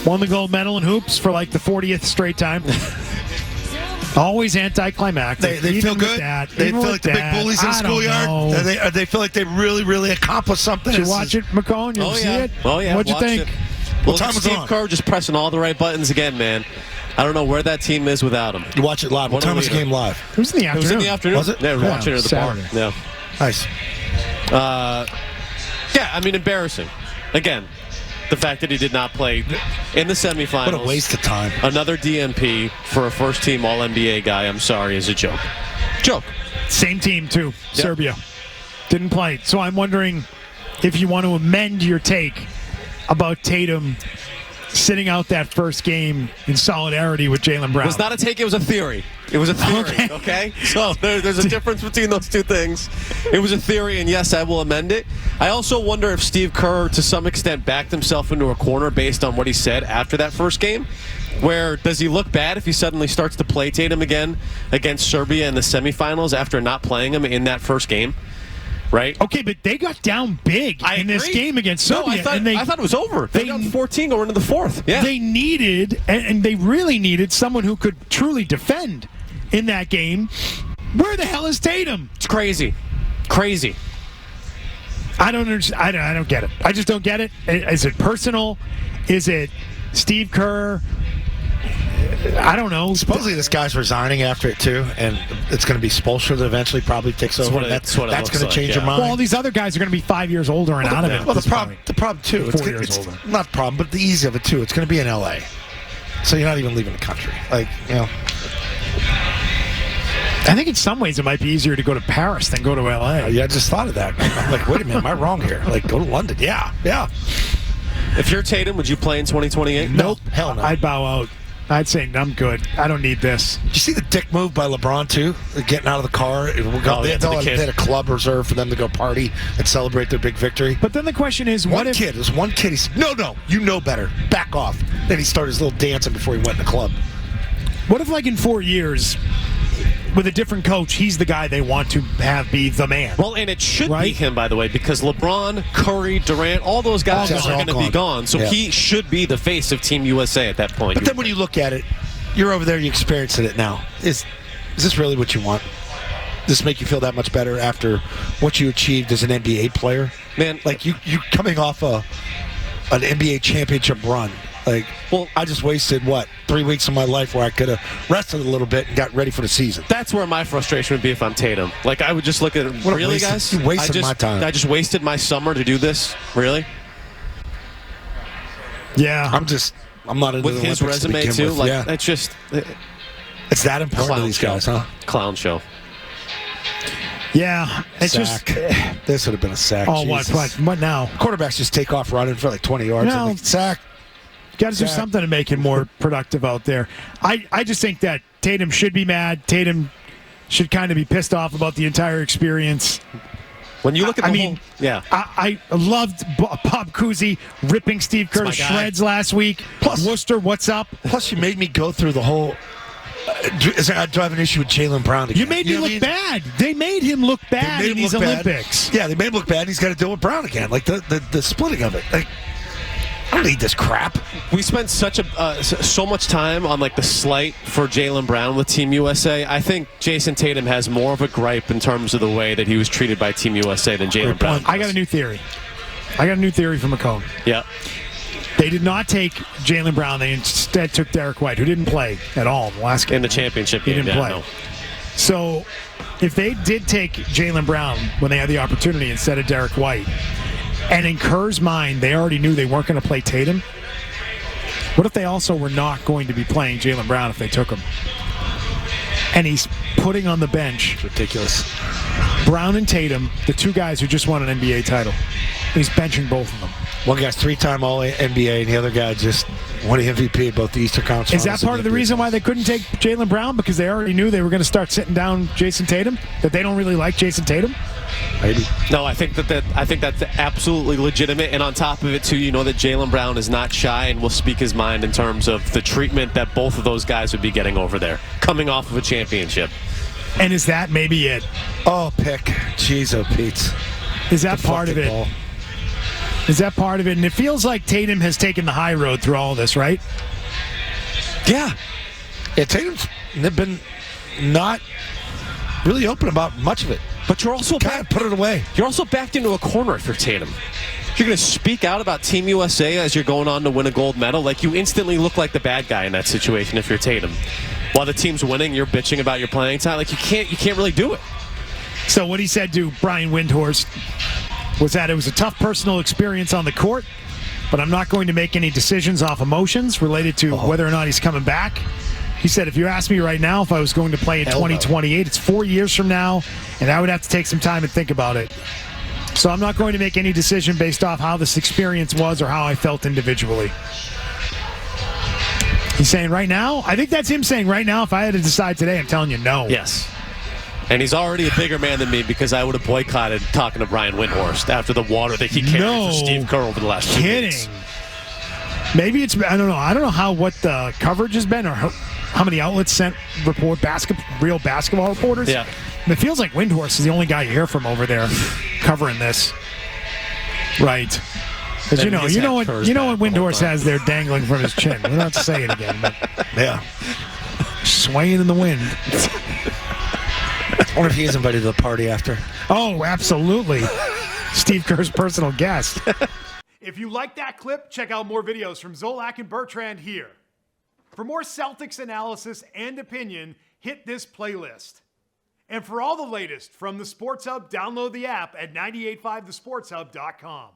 Won the gold medal in hoops for like the 40th straight time. Always anticlimactic. They feel good. They feel like the big bullies in the schoolyard. They feel like they really, really accomplished something. Did you watch it, McCone? You see it? Oh, yeah. What'd you think? Well, Steve Kerr just pressing all the right buttons again, man. I don't know where that team is without him. You watch it live. What time was the game live? It was in the afternoon. It was in the afternoon. Was it? Yeah, we were watching it at the Saturday. bar. Yeah. Nice. Yeah, I mean, embarrassing. Again, the fact that he did not play in the semifinals. What a waste of time. Another DNP for a first-team All-NBA guy, I'm sorry, is a joke. Joke. Same team, too. Yep. Serbia. Didn't play. So I'm wondering if you want to amend your take about Tatum sitting out that first game in solidarity with Jaylen Brown. It was not a take, it was a theory. It was a theory, okay? So there's a difference between those two things. It was a theory, and yes, I will amend it. I also wonder if Steve Kerr, to some extent, backed himself into a corner based on what he said after that first game. Where does he look bad if he suddenly starts to play Tatum again against Serbia in the semifinals after not playing him in that first game? Right? Okay, but they got down big in this game against Serbia. No, I thought it was over. They got 14 going into the fourth. Yeah. They needed, and they really needed, someone who could truly defend in that game. Where the hell is Tatum? It's crazy. Crazy. I don't understand. I don't get it. I just don't get it. Is it personal? Is it Steve Kerr? I don't know. Supposedly this guy's resigning after it too, and it's going to be Spoelstra that eventually probably takes over. That's going to change your mind. Well, all these other guys are going to be 5 years older and out of it. Well, the problem too. 4 years older. Not the problem, but the easy of it too. It's going to be in LA, so you're not even leaving the country. I think in some ways it might be easier to go to Paris than go to LA. Yeah, I just thought of that. I'm like, wait a minute, am I wrong here? Like, go to London. Yeah. If you're Tatum, would you play in 2028? Nope. Hell no. I'd bow out. I'd say I'm good. I don't need this. Did you see the dick move by LeBron too? Getting out of the car. They had a club reserved for them to go party and celebrate their big victory. But then the question is, There's one kid. He said, "No, you know better. Back off." Then he started his little dancing before he went in the club. What if, like, in 4 years, with a different coach, he's the guy they want to have be the man? Well, and it should be him, by the way, because LeBron, Curry, Durant, all those guys are going to be gone. So he should be the face of Team USA at that point. But then when you look at it, you're over there, you're experiencing it now. Is this really what you want? Does this make you feel that much better after what you achieved as an NBA player? Man, like you coming off an NBA championship run. Like, well, I just wasted, 3 weeks of my life where I could have rested a little bit and got ready for the season. That's where my frustration would be if I'm Tatum. Like, I would just look at it. Really, guys? You wasted my time. I just wasted my summer to do this? Really? Yeah. I'm not into with his resume, too? Like, it's just... It's that important to these guys, huh? Clown show. Yeah. It's sack. This would have been a sack. Oh, what now? Quarterbacks just take off running for like 20 yards. No. Sack. Got to do something to make him more productive out there. I just think that Tatum should be mad. Tatum should kind of be pissed off about the entire experience. When you look at I loved Bob Cousy ripping Steve Kerr to shreds last week. Plus, Worcester, what's up? Plus, you made me go through the whole... do I have an issue with Jaylen Brown again? You made me look bad. They made him look bad in these Olympics. Yeah, they made him look bad. He's got to deal with Brown again. Like the splitting of it. Like, I don't need this crap. We spent so much time on like the slight for Jaylen Brown with Team USA. I think Jayson Tatum has more of a gripe in terms of the way that he was treated by Team USA than Jaylen Brown. I got a new theory. from McCone. Yeah. They did not take Jaylen Brown. They instead took Derek White, who didn't play at all in the last game. In the championship game. He didn't play. No. So if they did take Jaylen Brown when they had the opportunity instead of Derek White, and in Kerr's mind, they already knew they weren't going to play Tatum, what if they also were not going to be playing Jaylen Brown if they took him? And he's putting on the bench. It's ridiculous. Brown and Tatum, the two guys who just won an NBA title. He's benching both of them. One guy's 3-time All-NBA, and the other guy just won the MVP at both the Eastern Conference Finals. Is that part of the reason why they couldn't take Jaylen Brown? Because they already knew they were going to start sitting down Jayson Tatum? That they don't really like Jayson Tatum? Maybe. No, I think that's absolutely legitimate. And on top of it, too, you know that Jaylen Brown is not shy and will speak his mind in terms of the treatment that both of those guys would be getting over there, coming off of a championship. And is that maybe it? Oh, pick. Jeez, oh, Pete. Is that part of it? Ball. Is that part of it? And it feels like Tatum has taken the high road through all this, right? Yeah. Yeah, Tatum's been not really open about much of it. But you're also Kind of put it away. You're also backed into a corner if you're Tatum. You're going to speak out about Team USA as you're going on to win a gold medal. Like, you instantly look like the bad guy in that situation if you're Tatum. While the team's winning, you're bitching about your playing time. Like, you can't really do it. So what he said to Brian Windhorst was that it was a tough personal experience on the court, but I'm not going to make any decisions off emotions related to whether or not he's coming back. He said, if you ask me right now if I was going to play in 2028, it's 4 years from now, and I would have to take some time and think about it. So I'm not going to make any decision based off how this experience was or how I felt individually. He's saying right now, I think that's him saying right now, if I had to decide today, I'm telling you no. Yes. And he's already a bigger man than me because I would have boycotted talking to Brian Windhorst after the water that he carried for Steve Kerr over the last 2 weeks. Maybe it's, I don't know. I don't know what the coverage has been or how many outlets sent real basketball reporters. Yeah. And it feels like Windhorst is the only guy you hear from over there covering this. Right. Because you know what Windhorst has there dangling from his chin. We don't have to say it again, but Yeah. swaying in the wind. I wonder if he is invited to the party after. Oh, absolutely. Steve Kerr's personal guest. If you like that clip, check out more videos from Zolak and Bertrand here. For more Celtics analysis and opinion, hit this playlist. And for all the latest from the Sports Hub, download the app at 985thesportshub.com.